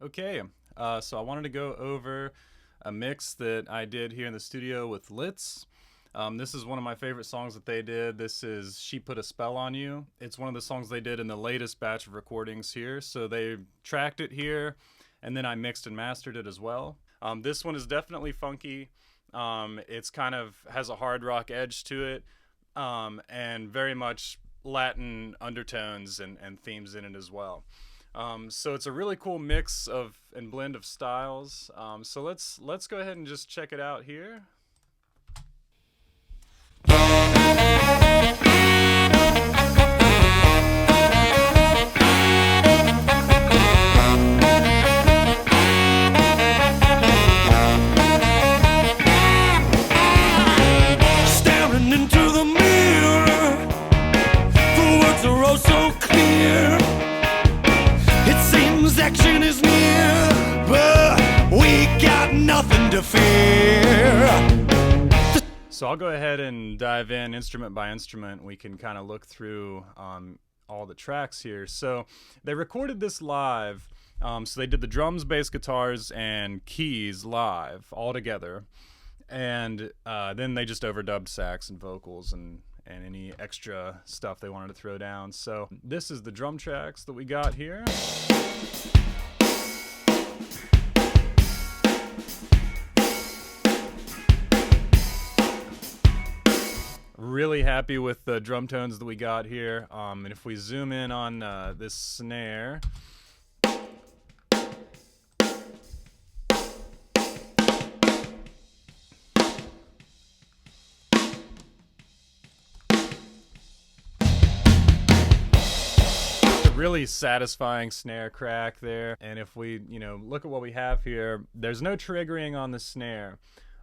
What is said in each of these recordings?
Okay, so I wanted to go over a mix that I did here in the studio with Litz. This is one of my favorite songs that they did. This is She Put a Spell on You. It's one of the songs they did in the latest batch of recordings here. So they tracked it here, and then I mixed and mastered it as well. This one is definitely funky. It's kind of has a hard rock edge to it, and very much Latin undertones and themes in it as well. So it's a really cool mix of and blend of styles. So let's go ahead and just check it out here. Staring into the mirror, the words are oh so clear. It seems action is near, but we got nothing to fear. So I'll go ahead and dive in instrument by instrument. We can kind of look through all the tracks here. So they recorded this live. So they did the drums, bass, guitars, and keys live all together. And then they just overdubbed sax and vocals and any extra stuff they wanted to throw down. So this is the drum tracks that we got here. Really happy with the drum tones that we got here. And if we zoom in on this snare, really satisfying snare crack there. And if we, look at what we have here, there's no triggering on the snare.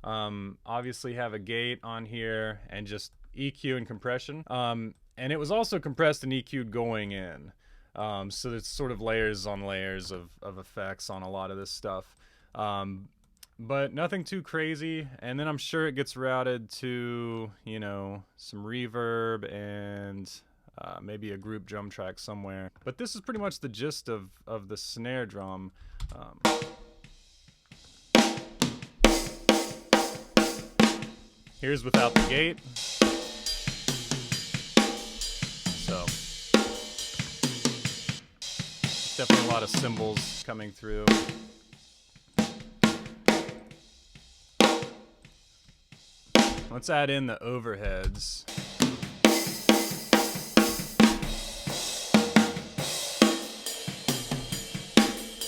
Obviously have a gate on here and just EQ and compression. And it was also compressed and EQ'd going in. So there's sort of layers on layers of effects on a lot of this stuff. But nothing too crazy. And then I'm sure it gets routed to, some reverb and maybe a group drum track somewhere. But this is pretty much the gist of the snare drum. Here's without the gate. So definitely a lot of cymbals coming through. Let's add in the overheads.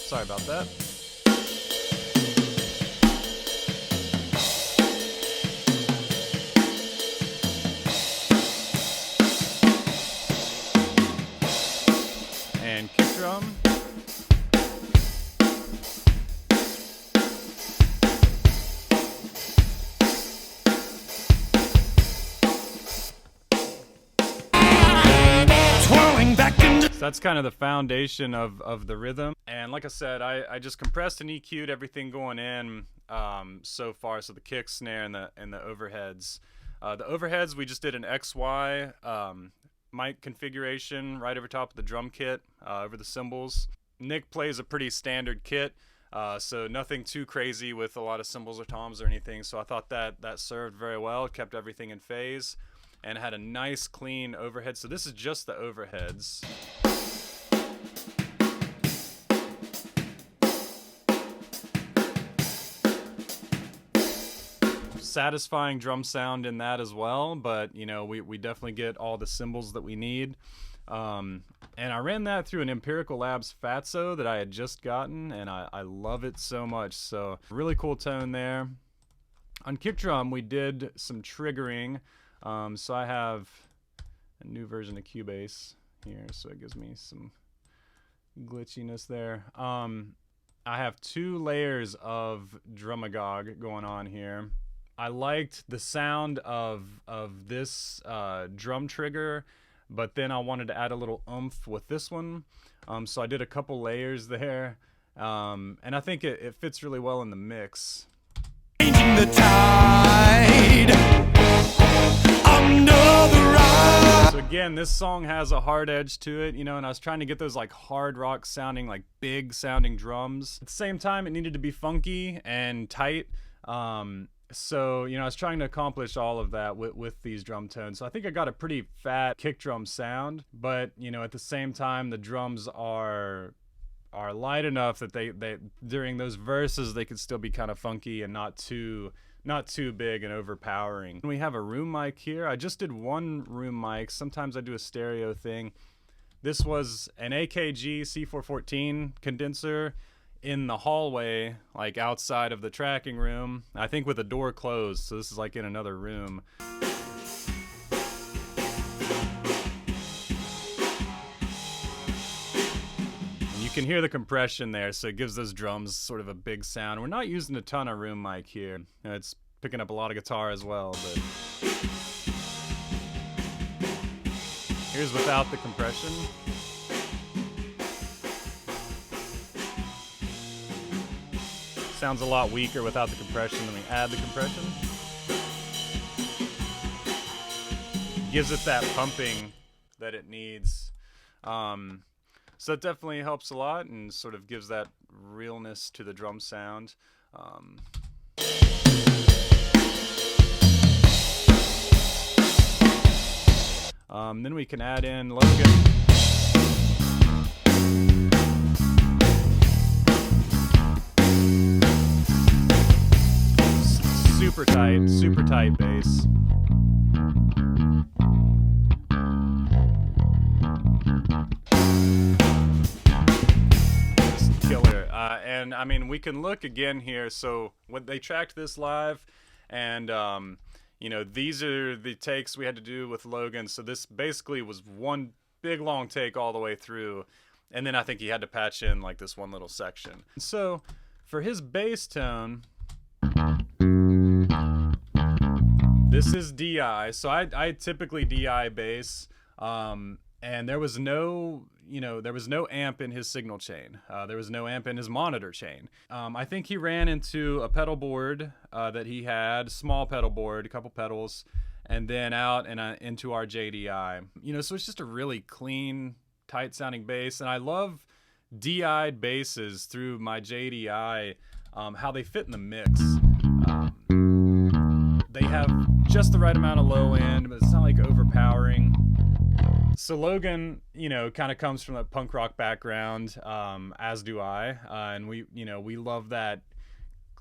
Sorry about that. And kick drum. Twirling back into. So that's kind of the foundation of the rhythm. And like I said, I just compressed and EQ'd everything going in so far. So the kick, snare, and the overheads. The overheads, we just did an XY mic configuration right over top of the drum kit, over the cymbals. Nick plays a pretty standard kit, so nothing too crazy with a lot of cymbals or toms or anything. So I thought that served very well. It kept everything in phase and had a nice clean overhead. So this is just the overheads. Satisfying drum sound in that as well, but we definitely get all the cymbals that we need. And I ran that through an Empirical Labs Fatso that I had just gotten, and I love it so much. So really cool tone there. On kick drum, we did some triggering. So I have a new version of Cubase here, so it gives me some glitchiness there. I have 2 layers of Drumagog going on here. I liked the sound of this drum trigger, but then I wanted to add a little oomph with this one. So I did a couple layers there, and I think it fits really well in the mix. Changing the tide under the ride. So Again, this song has a hard edge to it, you know, and I was trying to get those like hard rock sounding, like big sounding drums. At the same time, it needed to be funky and tight. So, you know, I was trying to accomplish all of that with these drum tones. So I think I got a pretty fat kick drum sound, but, you know, at the same time, the drums are light enough that they during those verses, they could still be kind of funky and not too big and overpowering. We have a room mic here. I just did one room mic. Sometimes I do a stereo thing. This was an AKG C414 condenser in the hallway, like outside of the tracking room, I think with the door closed, so this is like in another room. And you can hear the compression there, so it gives those drums sort of a big sound. We're not using a ton of room mic here. You know, it's picking up a lot of guitar as well, but here's without the compression. Sounds a lot weaker without the compression than we add the compression. Gives it that pumping that it needs. So it definitely helps a lot and sort of gives that realness to the drum sound. Then we can add in Logan. Super tight bass. Just killer. And I mean, we can look again here. So when they tracked this live, and you know, these are the takes we had to do with Logan. So this basically was one big long take all the way through, and then I think he had to patch in like this one little section. So for his bass tone, this is DI, so I typically DI bass, and there was no, you know, there was no amp in his signal chain. There was no amp in his monitor chain. I think he ran into a pedal board that he had, small pedal board, a couple pedals, and then out and into our JDI. You know, so it's just a really clean, tight sounding bass, and I love DI'd basses through my JDI, how they fit in the mix. They have just the right amount of low end, but it's not like overpowering. So Logan, you know, kind of comes from a punk rock background, as do I, and we love that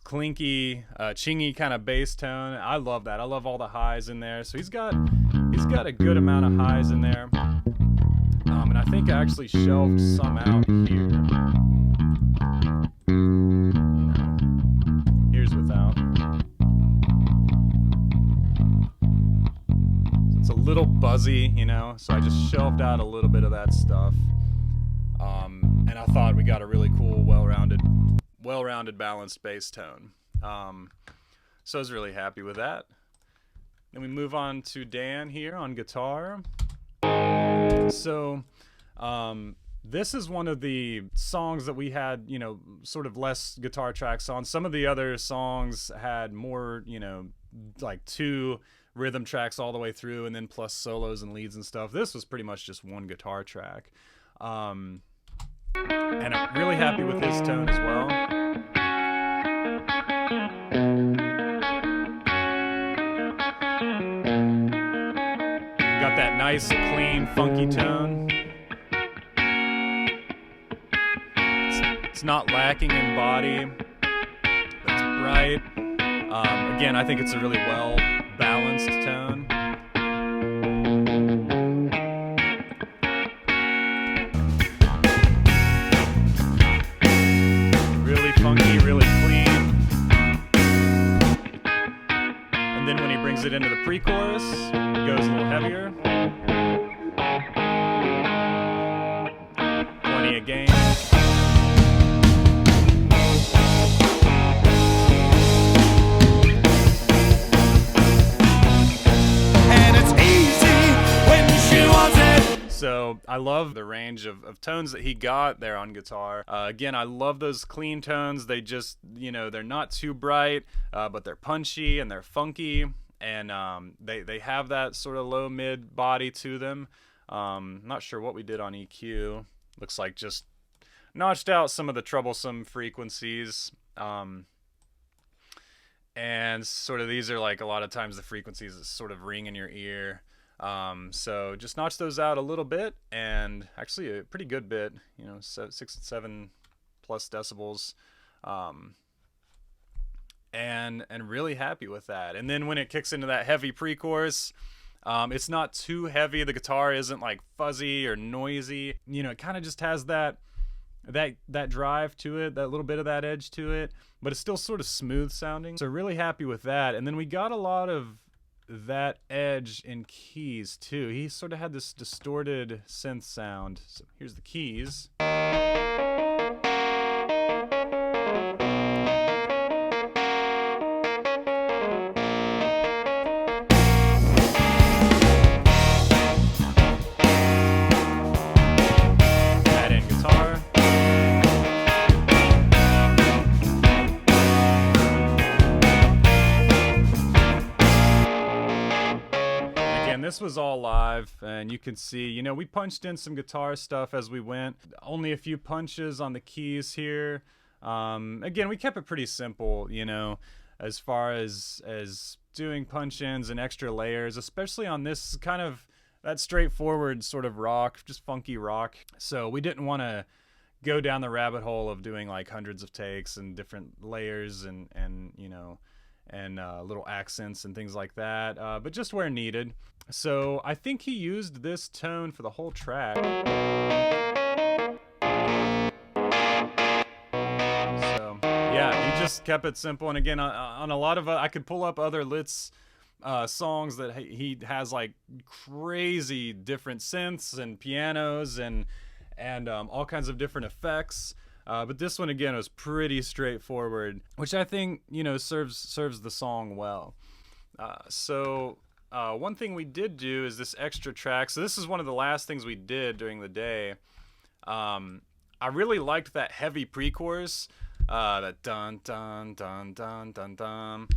clinky, chingy kind of bass tone. I love that. I love all the highs in there. So he's got a good amount of highs in there, and I think I actually shelved some out here. Here's without. It's a little buzzy, you know, so I just shelved out a little bit of that stuff. And I thought we got a really cool, well-rounded, balanced bass tone. So I was really happy with that. Then we move on to Dan here on guitar. So this is one of the songs that we had, you know, sort of less guitar tracks on. Some of the other songs had more, you know, like 2 rhythm tracks all the way through, and then plus solos and leads and stuff. This was pretty much just one guitar track. And I'm really happy with his tone as well. Got that nice, clean, funky tone. It's not lacking in body. It's bright. Again, I think it's a really well-balanced tone. Really funky, really clean. And then when he brings it into the pre-chorus, it goes a little heavier. Plenty of gain. So I love the range of tones that he got there on guitar. Again, I love those clean tones. They just, you know, they're not too bright, but they're punchy and they're funky, and they have that sort of low mid body to them. Not sure what we did on EQ. Looks like just notched out some of the troublesome frequencies. And sort of these are like a lot of times the frequencies that sort of ring in your ear. So just notch those out a little bit, and actually a pretty good bit, 6 and 7 plus decibels. And really happy with that. And then when it kicks into that heavy pre-chorus, it's not too heavy. The guitar isn't like fuzzy or noisy. It kind of just has that drive to it, that little bit of that edge to it, but it's still sort of smooth sounding. So really happy with that. And then we got a lot of that edge in keys too. He sort of had this distorted synth sound. So here's the keys. This was all live, and you can see, we punched in some guitar stuff as we went. Only a few punches on the keys here. Again, we kept it pretty simple, as far as doing punch-ins and extra layers, especially on this kind of that straightforward sort of rock, just funky rock. So we didn't want to go down the rabbit hole of doing like hundreds of takes and different layers and little accents and things like that, but just where needed. So I think he used this tone for the whole track. So yeah, he just kept it simple. And again, on a lot of I could pull up other Litz songs that he has like crazy different synths and pianos and all kinds of different effects. But this one again was pretty straightforward, which I think serves the song well. So one thing we did do is this extra track. So this is one of the last things we did during the day. I really liked that heavy pre-chorus, that dun dun dun dun dun dun,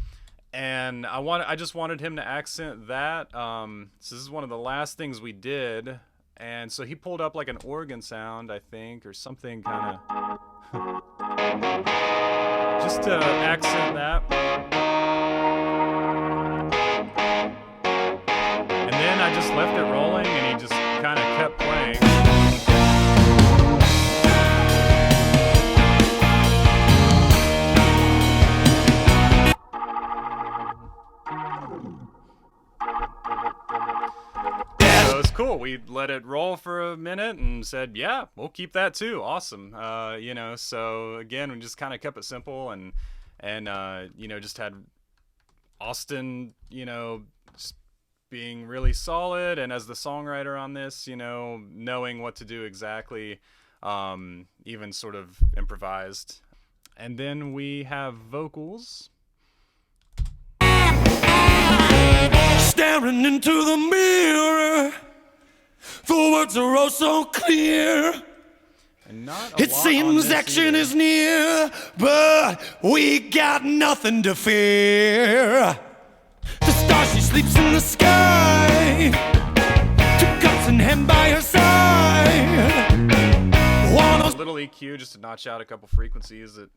and I just wanted him to accent that. So this is one of the last things we did. And so he pulled up like an organ sound, I think, or something kind of just to accent that. And then I just left it rolling, and he just kind of kept playing. Cool. We let it roll for a minute and said, yeah, we'll keep that too. Awesome. So again, we just kind of kept it simple and just had Austin, just being really solid. And as the songwriter on this, knowing what to do exactly, even sort of improvised. And then we have vocals. Staring into the mirror, the words are oh so clear. And not it seems action either. is near, but we got nothing to fear. The star, she sleeps in the sky, two guns in hand by her side. A little EQ just to notch out a couple frequencies that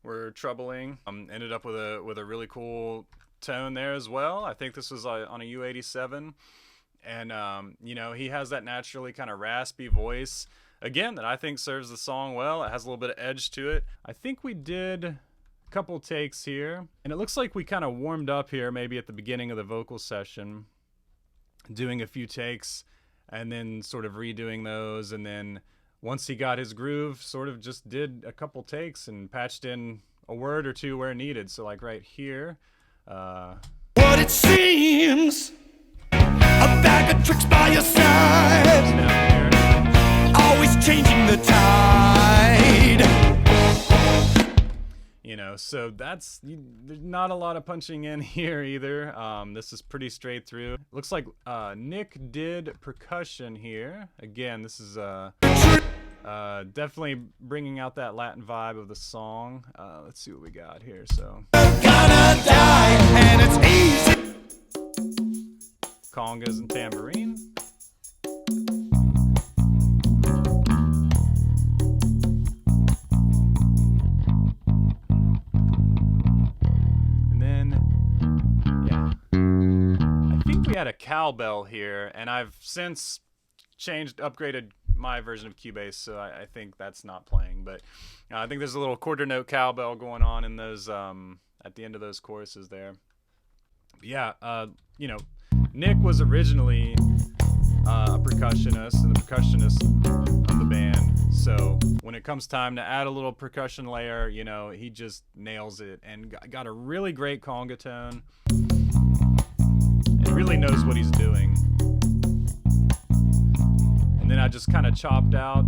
were troubling. Ended up with a really cool tone there as well. I think this was on a U87. And, he has that naturally kind of raspy voice, again, that I think serves the song well. It has a little bit of edge to it. I think we did a couple takes here, and it looks like we kind of warmed up here maybe at the beginning of the vocal session, doing a few takes and then sort of redoing those. And then once he got his groove, sort of just did a couple takes and patched in a word or two where needed. So like right here. What it seems, a bag of tricks by your side, always changing the tide. So there's not a lot of punching in here either. This is pretty straight through. Looks like Nick did percussion here. Again, this is definitely bringing out that Latin vibe of the song. Let's see what we got here. So Gonna die, and it's easy. Congas and tambourine. had a cowbell here, and I've since upgraded my version of Cubase, so I think that's not playing. But I think there's a little quarter note cowbell going on in those at the end of those choruses there. But yeah, you know, Nick was originally a percussionist and the percussionist of the band. So when it comes time to add a little percussion layer, you know, he just nails it and got a really great conga tone and really knows what he's doing. And then I just kind of chopped out,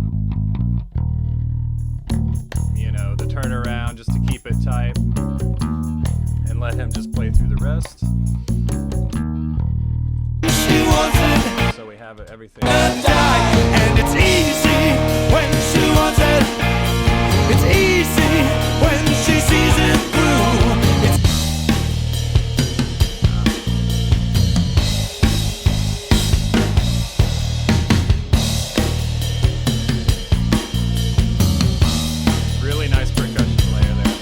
you know, the turnaround just to keep it tight and let him just play through the rest. So we have everything. And it's easy when she wants it. It's easy when she sees it through. Really nice percussion layer there.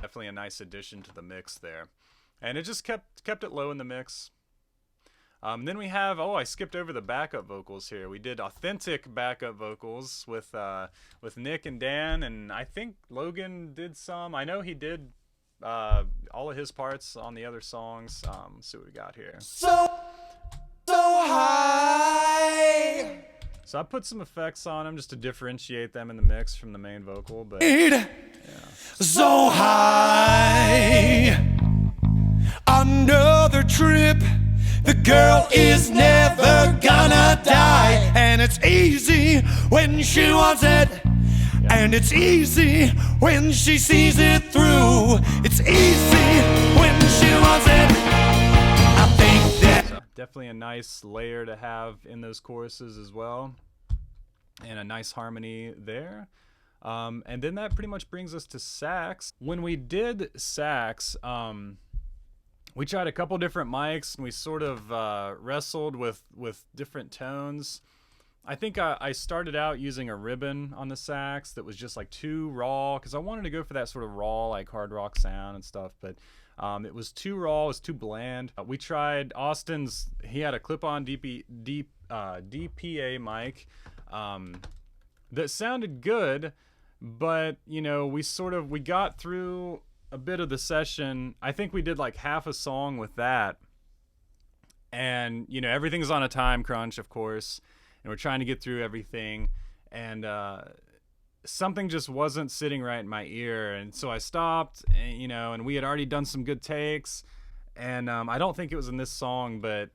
Definitely a nice addition to the mix there. And it just kept it low in the mix. Then we have, I skipped over the backup vocals here. We did authentic backup vocals with Nick and Dan, and I think Logan did some. I know he did all of his parts on the other songs. Let's see what we got here. So high. So I put some effects on them just to differentiate them in the mix from the main vocal, but yeah. So high. Another trip. The girl is never gonna die. And it's easy when she wants it. And it's easy when she sees it through. It's easy when she wants it. I think that. So definitely a nice layer to have in those choruses as well. And a nice harmony there. And then that pretty much brings us to sax. When we did sax, we tried a couple different mics and we sort of wrestled with different tones. I think I started out using a ribbon on the sax that was just like too raw because I wanted to go for that sort of raw like hard rock sound and stuff, but it was too raw, it was too bland. We tried Austin's, he had a clip-on DPA mic that sounded good, but you know, we got through a bit of the session. I think we did like half a song with that, and you know, everything's on a time crunch, of course, and we're trying to get through everything, and something just wasn't sitting right in my ear, and so I stopped, and you know, and we had already done some good takes, and I don't think it was in this song, but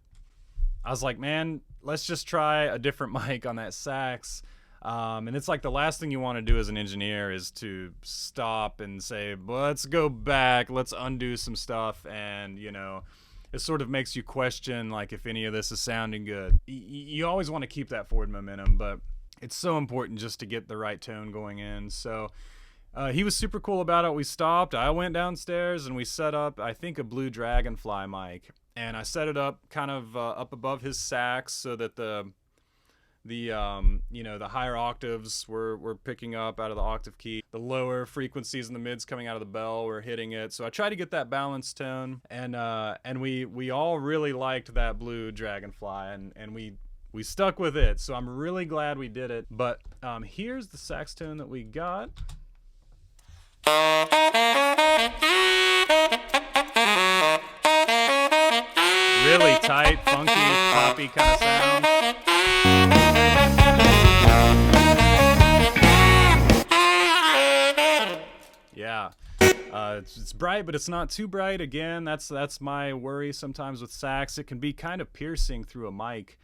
I was like, man, let's just try a different mic on that sax. And it's like the last thing you want to do as an engineer is to stop and say, let's go back, let's undo some stuff, and you know, it sort of makes you question like if any of this is sounding good. You always want to keep that forward momentum, but it's so important just to get the right tone going in. So he was super cool about it. We stopped, I went downstairs, and we set up, I think, a Blue Dragonfly mic, and I set it up kind of up above his sax so that the you know, the higher octaves were picking up out of the octave key. The lower frequencies and the mids coming out of the bell were hitting it. So I tried to get that balanced tone, and we all really liked that Blue Dragonfly, and we stuck with it. So I'm really glad we did it. But here's the sax tone that we got. Really tight, funky, poppy kind of sound. Yeah, it's bright, but it's not too bright. Again, that's my worry sometimes with sax. It can be kind of piercing through a mic.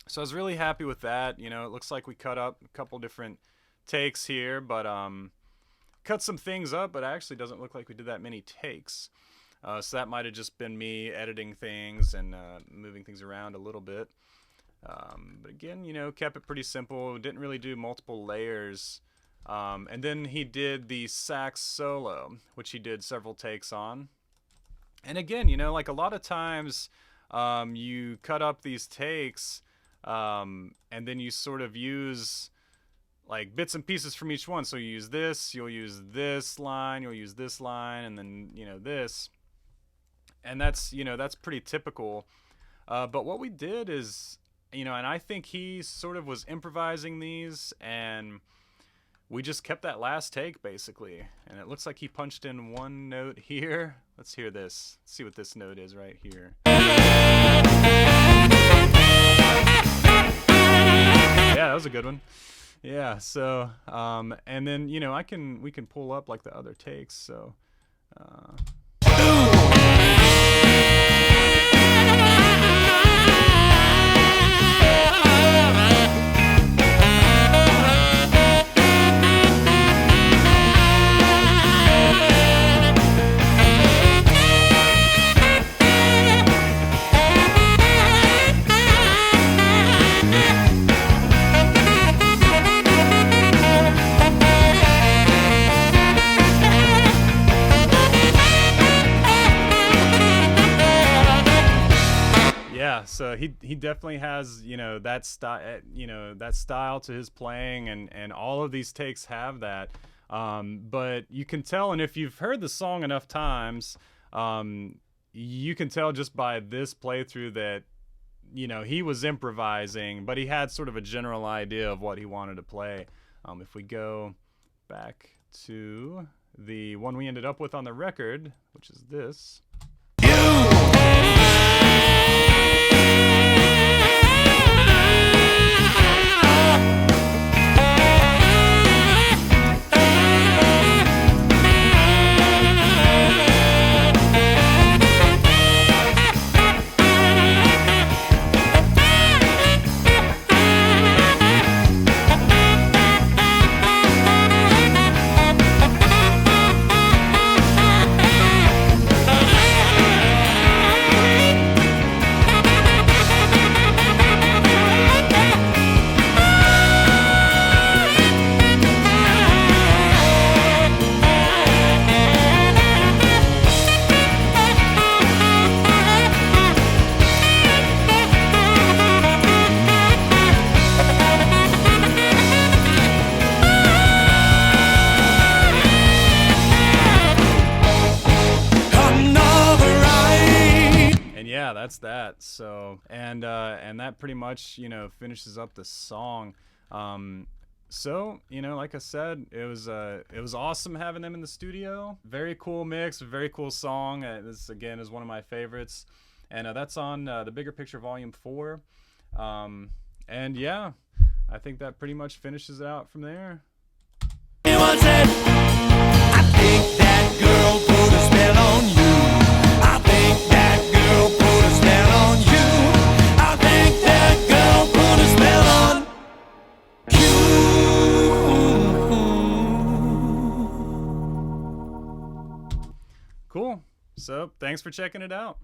So I was really happy with that. You know, it looks like we cut up a couple different takes here, but cut some things up, but it actually doesn't look like we did that many takes. So that might have just been me editing things and moving things around a little bit. But again, you know, kept it pretty simple. Didn't really do multiple layers. And then he did the sax solo, which he did several takes on. And again, you know, like a lot of times you cut up these takes and then you sort of use like bits and pieces from each one. So you use this, you'll use this line, you'll use this line, and then, you know, this. And that's, you know, that's pretty typical. But what we did is, you know, and I think he sort of was improvising these, and we just kept that last take basically. And it looks like he punched in one note here. Let's hear this. Let's see what this note is right here. Yeah, that was a good one. Yeah, so and then, you know, we can pull up like the other takes. So so he definitely has, you know, that style to his playing, and all of these takes have that. But you can tell, and if you've heard the song enough times, you can tell just by this playthrough that, you know, he was improvising, but he had sort of a general idea of what he wanted to play. If we go back to the one we ended up with on the record, which is this. Yeah, that's that. So and that pretty much, you know, finishes up the song. So, you know, like I said, it was awesome having them in the studio. Very cool mix, very cool song. This again is one of my favorites, and that's on the Bigger Picture Volume 4. And yeah, I think that pretty much finishes it out from there. I think that girl put a spell on you. I think that girl put a spell on you. I think that girl put a spell on you. Cool. So thanks for checking it out.